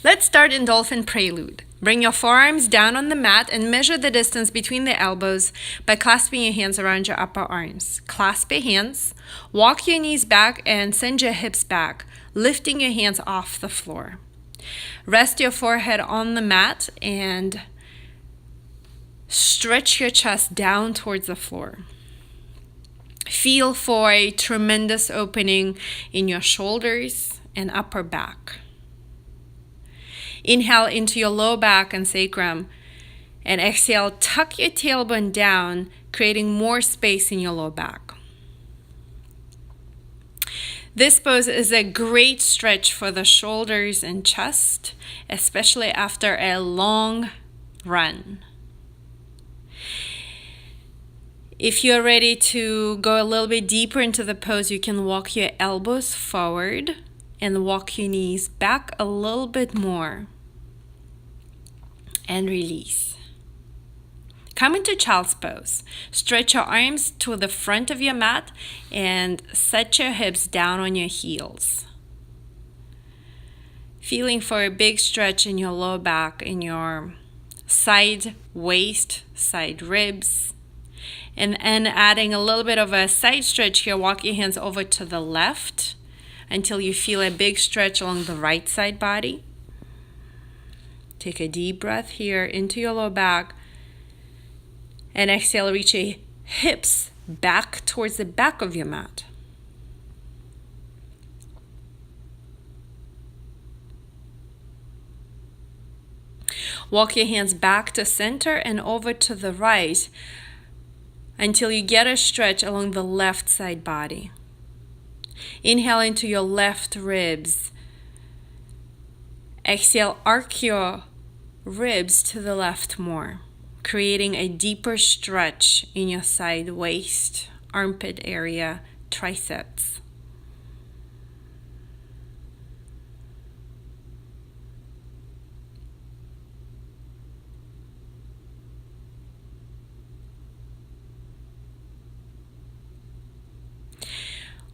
Let's start in Dolphin Prelude. Bring your forearms down on the mat and measure the distance between the elbows by clasping your hands around your upper arms. Clasp your hands, walk your knees back and send your hips back, lifting your hands off the floor. Rest your forehead on the mat and stretch your chest down towards the floor. Feel for a tremendous opening in your shoulders and upper back. Inhale into your low back and sacrum, and exhale, tuck your tailbone down, creating more space in your low back. This pose is a great stretch for the shoulders and chest, especially after a long run. If you're ready to go a little bit deeper into the pose, you can walk your elbows forward and walk your knees back a little bit more and release. Come into child's pose. Stretch your arms to the front of your mat and set your hips down on your heels. Feeling for a big stretch in your low back, in your side waist, side ribs. And adding a little bit of a side stretch here, walk your hands over to the left until you feel a big stretch along the right side body. Take a deep breath here into your low back. And exhale, reach your hips back towards the back of your mat. Walk your hands back to center and over to the right until you get a stretch along the left side body. Inhale into your left ribs. Exhale, arc your ribs to the left more, creating a deeper stretch in your side waist, armpit area, triceps.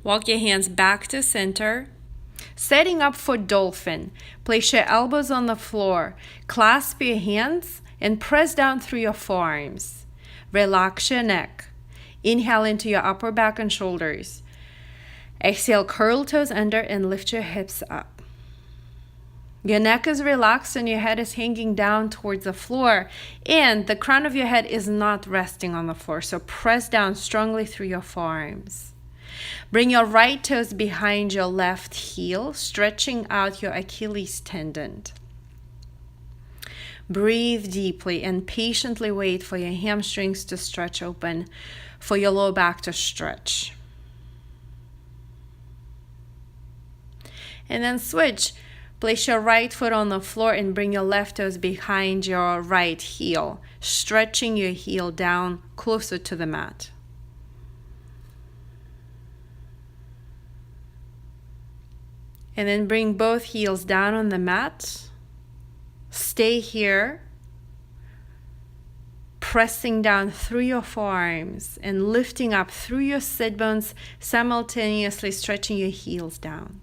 Walk your hands back to center. Setting up for dolphin, place your elbows on the floor, clasp your hands, and press down through your forearms. Relax your neck. Inhale into your upper back and shoulders. Exhale, curl toes under and lift your hips up. Your neck is relaxed and your head is hanging down towards the floor, and the crown of your head is not resting on the floor, so press down strongly through your forearms. Bring your right toes behind your left heel, stretching out your Achilles tendon. Breathe deeply and patiently wait for your hamstrings to stretch open, for your low back to stretch. And then switch. Place your right foot on the floor and bring your left toes behind your right heel, stretching your heel down closer to the mat. And then bring both heels down on the mat. Stay here, pressing down through your forearms and lifting up through your sit bones, simultaneously stretching your heels down.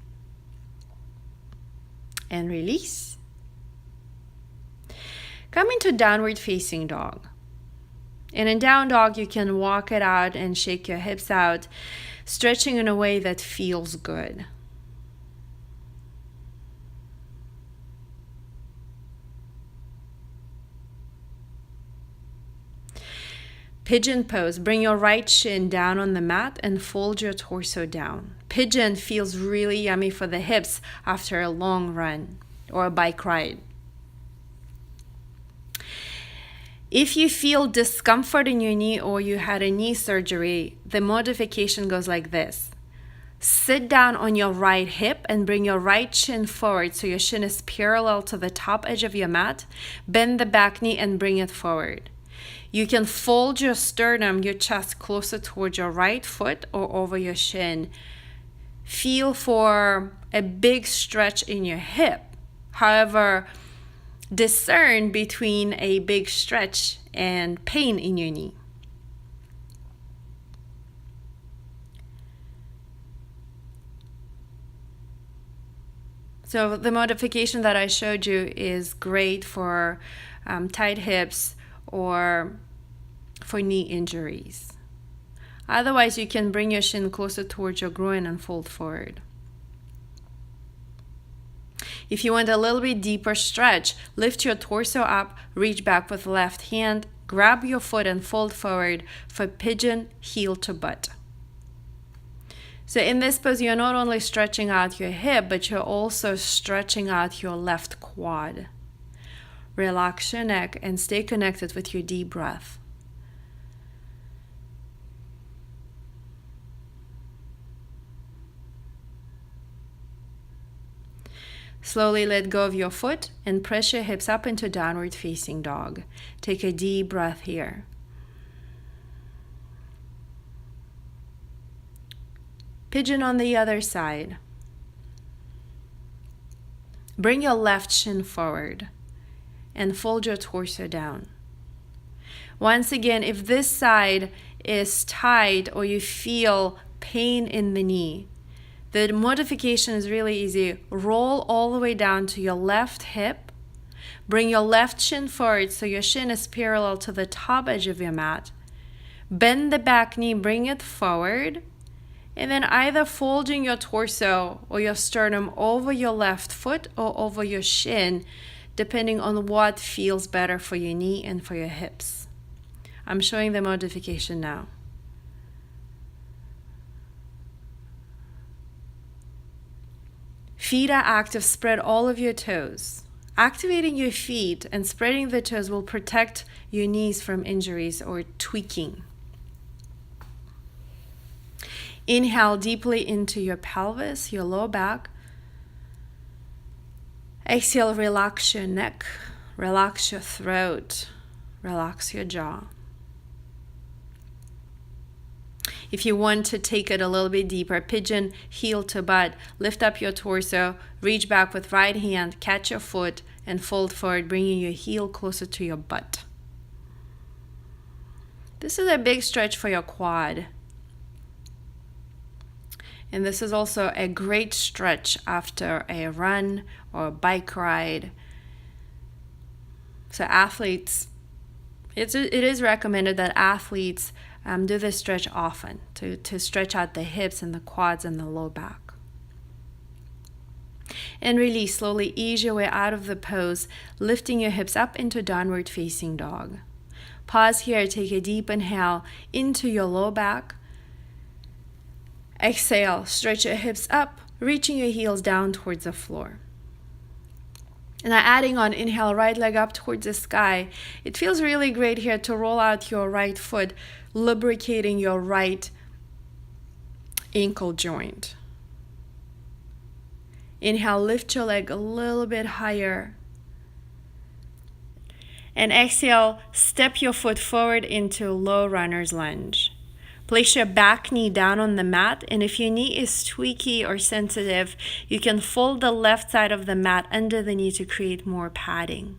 And release. Come into downward facing dog. And in down dog, you can walk it out and shake your hips out, stretching in a way that feels good. Pigeon pose. Bring your right shin down on the mat and fold your torso down. Pigeon feels really yummy for the hips after a long run or a bike ride. If you feel discomfort in your knee or you had a knee surgery, the modification goes like this. Sit down on your right hip and bring your right shin forward so your shin is parallel to the top edge of your mat. Bend the back knee and bring it forward. You can fold your sternum, your chest closer towards your right foot or over your shin. Feel for a big stretch in your hip. However, discern between a big stretch and pain in your knee. So the modification that I showed you is great for tight hips or for knee injuries. Otherwise, you can bring your shin closer towards your groin and fold forward. If you want a little bit deeper stretch, lift your torso up, reach back with left hand, grab your foot and fold forward for pigeon heel to butt. So in this pose, you're not only stretching out your hip, but you're also stretching out your left quad. Relax your neck and stay connected with your deep breath. Slowly let go of your foot and press your hips up into downward facing dog. Take a deep breath here. Pigeon on the other side. Bring your left shin forward and fold your torso down. Once again, if this side is tight or you feel pain in the knee, the modification is really easy. Roll all the way down to your left hip. Bring your left shin forward so your shin is parallel to the top edge of your mat. Bend the back knee, bring it forward. And then either folding your torso or your sternum over your left foot or over your shin, depending on what feels better for your knee and for your hips. I'm showing the modification now. Feet are active, spread all of your toes. Activating your feet and spreading the toes will protect your knees from injuries or tweaking. Inhale deeply into your pelvis, your low back. Exhale, relax your neck, relax your throat, relax your jaw. If you want to take it a little bit deeper, pigeon heel to butt, lift up your torso, reach back with right hand, catch your foot, and fold forward, bringing your heel closer to your butt. This is a big stretch for your quad. And this is also a great stretch after a run or a bike ride. So athletes, it is recommended that athletes do this stretch often to stretch out the hips and the quads and the low back. And release. Slowly ease your way out of the pose, lifting your hips up into downward facing dog. Pause here, take a deep inhale into your low back. Exhale, stretch your hips up, reaching your heels down towards the floor. And now adding on, inhale, right leg up towards the sky. It feels really great here to roll out your right foot, lubricating your right ankle joint. Inhale, lift your leg a little bit higher. And exhale, step your foot forward into low runner's lunge. Place your back knee down on the mat, and if your knee is tweaky or sensitive, you can fold the left side of the mat under the knee to create more padding.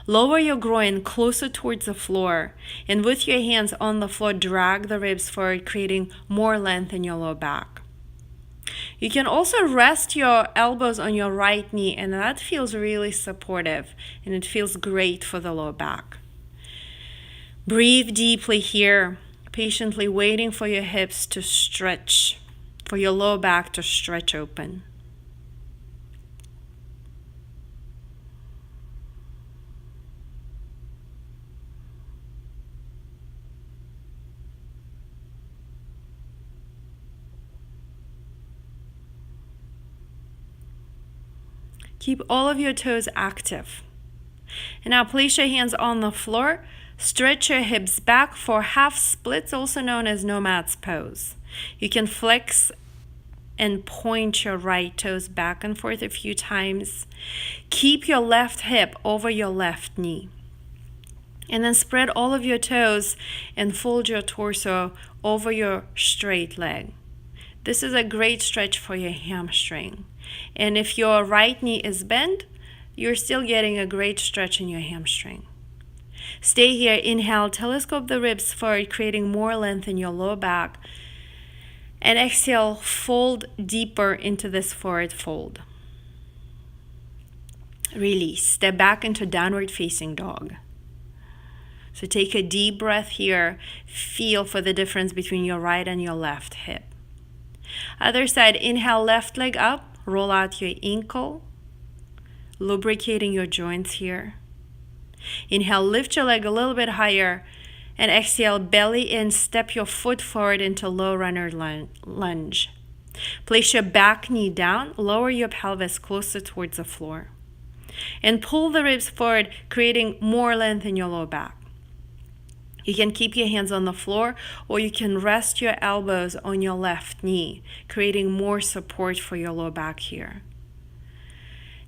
Lower your groin closer towards the floor, and with your hands on the floor, drag the ribs forward, creating more length in your low back. You can also rest your elbows on your right knee, and that feels really supportive, and it feels great for the low back. Breathe deeply here, patiently waiting for your hips to stretch, for your low back to stretch open. Keep all of your toes active. And now place your hands on the floor. Stretch your hips back for half splits, also known as nomad's pose. You can flex and point your right toes back and forth a few times. Keep your left hip over your left knee. And then spread all of your toes and fold your torso over your straight leg. This is a great stretch for your hamstring. And if your right knee is bent, you're still getting a great stretch in your hamstring. Stay here, inhale, telescope the ribs forward, creating more length in your low back. And exhale, fold deeper into this forward fold. Release. Step back into downward facing dog. So take a deep breath here. Feel for the difference between your right and your left hip. Other side, inhale, left leg up. Roll out your ankle, lubricating your joints here. Inhale, lift your leg a little bit higher. And exhale, belly in, step your foot forward into low runner lunge. Place your back knee down, lower your pelvis closer towards the floor. And pull the ribs forward, creating more length in your low back. You can keep your hands on the floor, or you can rest your elbows on your left knee, creating more support for your low back here.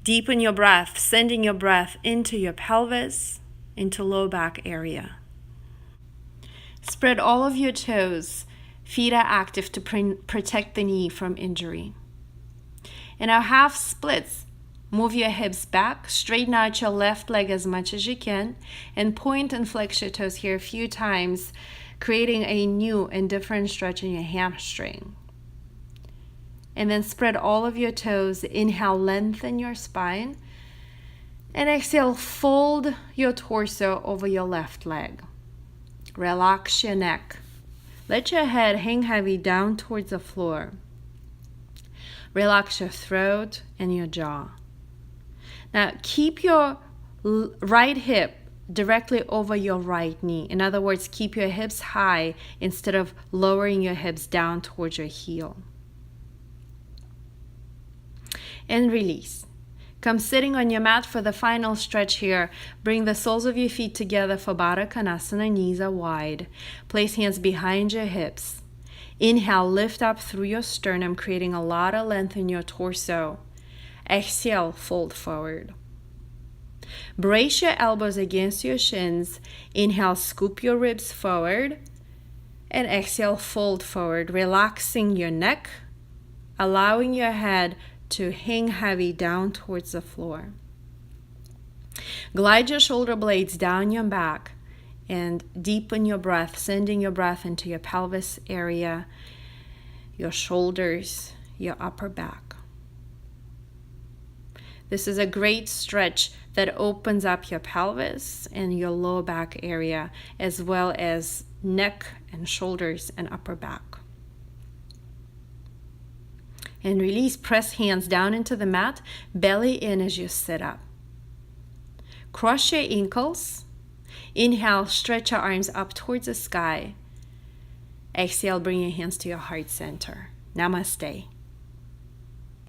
Deepen your breath, sending your breath into your pelvis, into low back area. Spread all of your toes. Feet are active to protect the knee from injury. In our half splits, move your hips back, straighten out your left leg as much as you can, and point and flex your toes here a few times, creating a new and different stretch in your hamstring. And then spread all of your toes. Inhale, lengthen your spine. And exhale, fold your torso over your left leg. Relax your neck. Let your head hang heavy down towards the floor. Relax your throat and your jaw. Now keep your right hip directly over your right knee. In other words, keep your hips high instead of lowering your hips down towards your heel. And release. Come sitting on your mat for the final stretch here. Bring the soles of your feet together for Baddha Konasana, knees are wide. Place hands behind your hips. Inhale, lift up through your sternum, creating a lot of length in your torso. Exhale, fold forward. Brace your elbows against your shins. Inhale, scoop your ribs forward. And exhale, fold forward, relaxing your neck, allowing your head to hang heavy down towards the floor. Glide your shoulder blades down your back and deepen your breath, sending your breath into your pelvis area, your shoulders, your upper back. This is a great stretch that opens up your pelvis and your lower back area, as well as neck and shoulders and upper back. And release, press hands down into the mat, belly in as you sit up. Cross your ankles. Inhale, stretch your arms up towards the sky. Exhale, bring your hands to your heart center. Namaste.